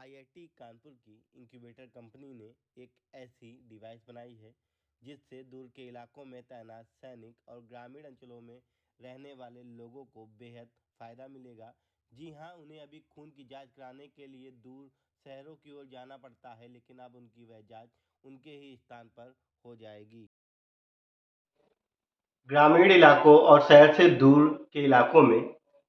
IIT Kanpur की incubator company ने एक ऐसी डिवाइस बनाई है जिससे दूर के इलाकों में तैनात सैनिक और ग्रामीण अंचलों में रहने वाले लोगों को बेहद फ़ायदा मिलेगा। जी हाँ, उन्हें अभी खून की जांच कराने के लिए दूर शहरों की ओर जाना पड़ता है, लेकिन अब उनकी वह जांच उनके ही स्थान पर हो जाएगी। ग्रामीण इलाकों और शहर से दूर के इलाकों में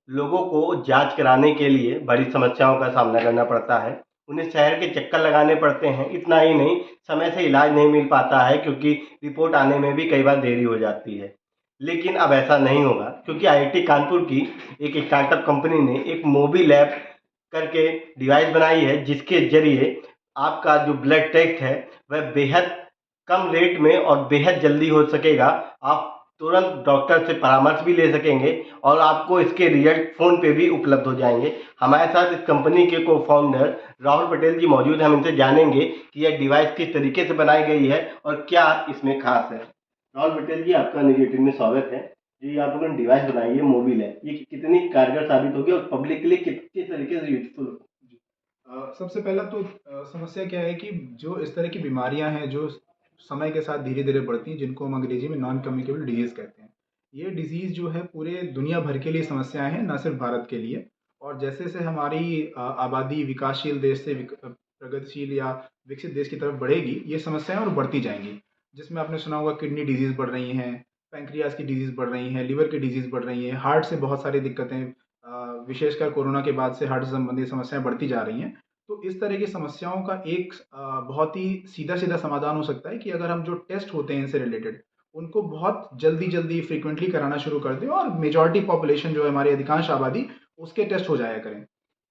लोगों को जांच कराने के लिए बड़ी समस्याओं का सामना करना पड़ता है। उन्हें शहर के चक्कर लगाने पड़ते हैं। इतना ही नहीं, समय से इलाज नहीं मिल पाता है क्योंकि रिपोर्ट आने में भी कई बार देरी हो जाती है। लेकिन अब ऐसा नहीं होगा क्योंकि आईआईटी कानपुर की एक स्टार्टअप कंपनी ने एक मोबाइल ऐप करके डिवाइस बनाई है जिसके जरिए आपका जो ब्लड टेस्ट है वह बेहद कम रेट में और बेहद जल्दी हो सकेगा। आप तुरंत डॉक्टर से परामर्श भी ले सकेंगे और आपको इसके रिजल्ट फ़ोन पे भी उपलब्ध हो जाएंगे। हमारे साथ इस कंपनी के को फाउंडर राहुल पटेल जी मौजूद हैं। हम इनसे जानेंगे कि यह डिवाइस किस तरीके से बनाई गई है और क्या इसमें खास है। राहुल पटेल जी, आपका निगेटिव में स्वागत है। जी, आप लोगों ने डिवाइस बनाई है, मोबाइल है, ये कितनी कारगर साबित होगी और पब्लिक के लिए किस तरीके से यूजफुल होगी? सबसे पहला तो समस्या क्या है कि जो इस तरह की बीमारियां हैं जो समय के साथ धीरे धीरे बढ़ती हैं, जिनको हम अंग्रेजी में नॉन कम्युनिकेबल डिजीज कहते हैं। ये डिजीज जो है पूरे दुनिया भर के लिए समस्याएं हैं, ना सिर्फ भारत के लिए। और जैसे जैसे हमारी आबादी विकासशील देश से प्रगतिशील या विकसित देश की तरफ बढ़ेगी, ये समस्याएं और बढ़ती जाएंगी। जिसमें आपने सुना होगा किडनी डिजीज बढ़ रही हैं, पैंक्रियाज की डिजीज बढ़ रही हैं, लिवर की डिजीज बढ़ रही हैं, हार्ट से बहुत सारी दिक्कतें, विशेषकर कोरोना के बाद से हार्ट से संबंधित समस्याएं बढ़ती जा रही हैं। तो इस तरह की समस्याओं का एक बहुत ही सीधा-सीधा समाधान हो सकता है कि अगर हम जो टेस्ट होते हैं इनसे रिलेटेड, उनको बहुत जल्दी-जल्दी फ्रीक्वेंटली कराना शुरू कर दें और मेजॉरिटी पॉपुलेशन जो है हमारी अधिकांश आबादी, उसके टेस्ट हो जाया करें।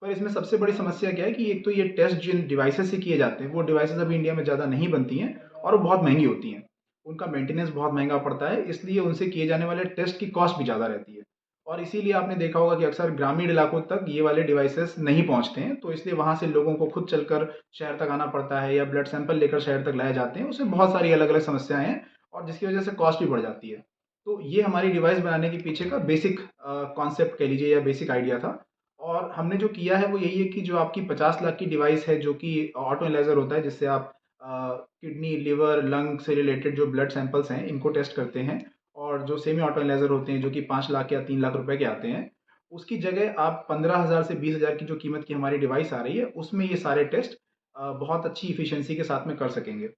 पर इसमें सबसे बड़ी समस्या क्या है कि एक तो ये टेस्ट जिन डिवाइसेज़ से किए जाते हैं, वो डिवाइसेज़ अभी इंडिया में ज़्यादा नहीं बनती हैं और वो बहुत महँगी होती हैं। उनका मेंटेनेंस बहुत महँगा पड़ता है, इसलिए उनसे किए जाने वाले टेस्ट की कॉस्ट भी ज़्यादा रहती है। और इसीलिए आपने देखा होगा कि अक्सर ग्रामीण इलाकों तक ये वाले डिवाइसेस नहीं पहुंचते हैं, तो इसलिए वहां से लोगों को खुद चलकर शहर तक आना पड़ता है या ब्लड सैंपल लेकर शहर तक लाए जाते हैं। उसमें बहुत सारी अलग अलग समस्याएं हैं और जिसकी वजह से कॉस्ट भी बढ़ जाती है। तो ये हमारी डिवाइस बनाने के पीछे का बेसिक कॉन्सेप्ट कह लीजिए या बेसिक आइडिया था। और हमने जो किया है वो यही है कि जो आपकी 50 लाख की डिवाइस है, जो कि ऑटो एनालाइजर होता है, जिससे आप किडनी, लिवर, लंग से रिलेटेड जो ब्लड सैंपल्स हैं इनको टेस्ट करते हैं। और जो सेमी ऑटो एनालाइजर होते हैं जो कि 5 लाख या 3 लाख रुपए के आते हैं, उसकी जगह आप 15,000 से 20,000 की जो कीमत की हमारी डिवाइस आ रही है, उसमें ये सारे टेस्ट बहुत अच्छी इफिशियंसी के साथ में कर सकेंगे।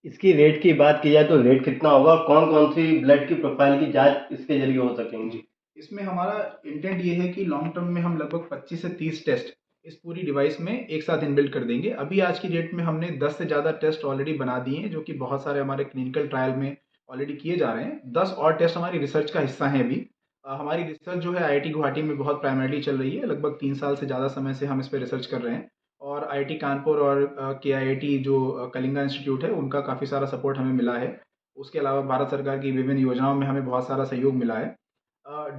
इसकी रेट की बात की जाए तो रेट कितना होगा और कौन कौन सी ब्लड की प्रोफाइल की जांच इसके जरिए हो सकेंगी? जी, इसमें हमारा इंटेंट ये है कि लॉन्ग टर्म में हम लगभग 25 से 30 टेस्ट इस पूरी डिवाइस में एक साथ इनबिल्ट कर देंगे। अभी आज की डेट में हमने 10 से ज़्यादा टेस्ट ऑलरेडी बना दिए हैं, जो कि बहुत सारे हमारे क्लिनिकल ट्रायल में ऑलरेडी किए जा रहे हैं। 10 और टेस्ट हमारी रिसर्च का हिस्सा हैं अभी। हमारी रिसर्च जो है आईआईटी गुवाहाटी में बहुत प्राइमरीली चल रही है। लगभग 3 साल से ज़्यादा समय से हम इस पे रिसर्च कर रहे हैं। और आईआईटी कानपुर और केआईआईटी जो कलिंगा इंस्टीट्यूट है, उनका काफ़ी सारा सपोर्ट हमें मिला है। उसके अलावा भारत सरकार की विभिन्न योजनाओं में हमें बहुत सारा सहयोग मिला है।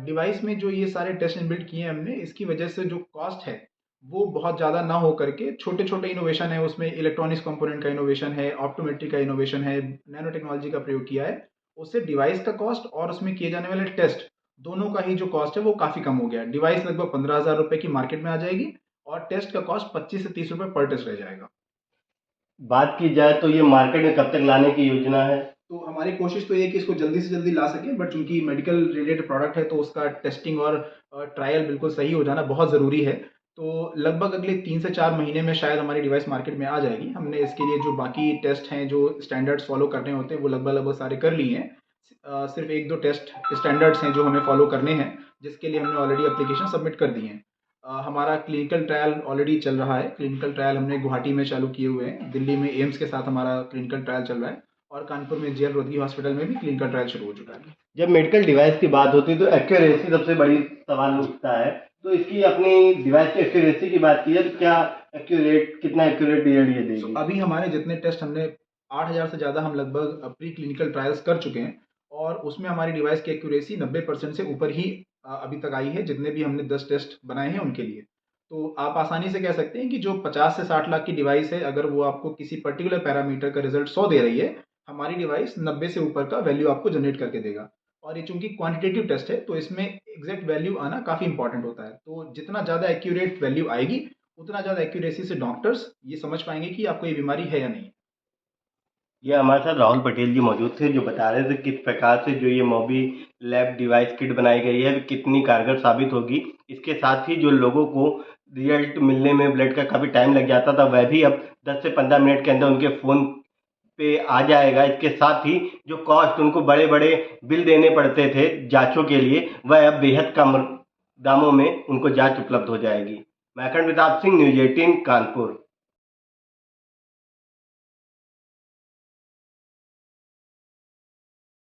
डिवाइस में जो ये सारे टेस्ट इनबिल्ट किए हैं हमने, इसकी वजह से जो कॉस्ट है वो बहुत ज़्यादा ना हो करके छोटे छोटे इनोवेशन है, उसमें इलेक्ट्रॉनिक्स कंपोनेंट का इनोवेशन है, ऑप्टोमेट्री का इनोवेशन है, नैनो टेक्नोलॉजी का प्रयोग किया है। उससे डिवाइस का कॉस्ट और उसमें किए जाने वाले टेस्ट दोनों का ही जो कॉस्ट है वो काफ़ी कम हो गया है। डिवाइस लगभग 15,000 रुपये की मार्केट में आ जाएगी और टेस्ट का कॉस्ट 25 से 30 रुपये पर टेस्ट रह जाएगा। बात की जाए तो ये मार्केट में कब तक लाने की योजना है? तो हमारी कोशिश तो ये है कि इसको जल्दी से जल्दी ला सकें, बट चूंकि मेडिकल रिलेटेड प्रोडक्ट है तो उसका टेस्टिंग और ट्रायल बिल्कुल सही हो जाना बहुत ज़रूरी है। तो लगभग अगले 3 से 4 महीने में शायद हमारी डिवाइस मार्केट में आ जाएगी। हमने इसके लिए जो बाकी टेस्ट हैं, जो स्टैंडर्ड्स फॉलो करने होते हैं, वो लगभग लगभग सारे कर लिए हैं। सिर्फ एक दो टेस्ट स्टैंडर्ड्स हैं जो हमें फॉलो करने हैं, जिसके लिए हमने ऑलरेडी एप्लीकेशन सबमिट कर दी हैं। हमारा क्लिनिकल ट्रायल ऑलरेडी चल रहा है। क्लिनिकल ट्रायल हमने गुवाहाटी में चालू किए हुए हैं, दिल्ली में एम्स के साथ हमारा क्लिनिकल ट्रायल चल रहा है और कानपुर में जेएल रोदगी हॉस्पिटल में भी क्लिनिकल ट्रायल शुरू हो चुका है। जब मेडिकल डिवाइस की बात होती है तो एक्यूरेसी सबसे बड़ी सवाल उठता है। तो इसकी अपनी डिवाइस की एक्यूरेसी की बात की है तो क्या कितना एक्यूरेट रिजल्ट ये देगी? अभी हमारे जितने टेस्ट हमने 8,000 से ज़्यादा हम लगभग प्री क्लिनिकल ट्रायल्स कर चुके हैं और उसमें हमारी डिवाइस की एक्यूरेसी 90% से ऊपर ही अभी तक आई है, जितने भी हमने 10 टेस्ट बनाए हैं उनके लिए। तो आप आसानी से कह सकते हैं कि जो 50 से 60 लाख की डिवाइस है, अगर वो आपको किसी पर्टिकुलर पैरामीटर का रिजल्ट 100 दे रही है, हमारी डिवाइस 90 से ऊपर का वैल्यू आपको जनरेट करके देगा। और ये चूंकि क्वांटिटेटिव टेस्ट है, तो इसमें एग्जैक्ट वैल्यू आना काफ़ी इंपॉर्टेंट होता है। तो जितना ज़्यादा एक्यूरेट वैल्यू आएगी, उतना ज़्यादा एक्यूरेसी से डॉक्टर्स ये समझ पाएंगे कि आपको ये बीमारी है या नहीं। ये हमारे साथ राहुल पटेल जी मौजूद थे, जो बता रहे थे किस प्रकार से जो ये मोबी लैब डिवाइस किट बनाई गई है कितनी कारगर साबित होगी। इसके साथ ही जो लोगों को रिजल्ट मिलने में ब्लड का काफ़ी टाइम लग जाता था, वह भी अब 10 से 15 मिनट के अंदर उनके फ़ोन पे आ जाएगा। इसके साथ ही जो कॉस्ट उनको बड़े बड़े बिल देने पड़ते थे जांचों के लिए, वह अब बेहद कम दामों में उनको जांच उपलब्ध हो जाएगी। मैं अखंड प्रताप सिंह, न्यूज़ 18 कानपुर।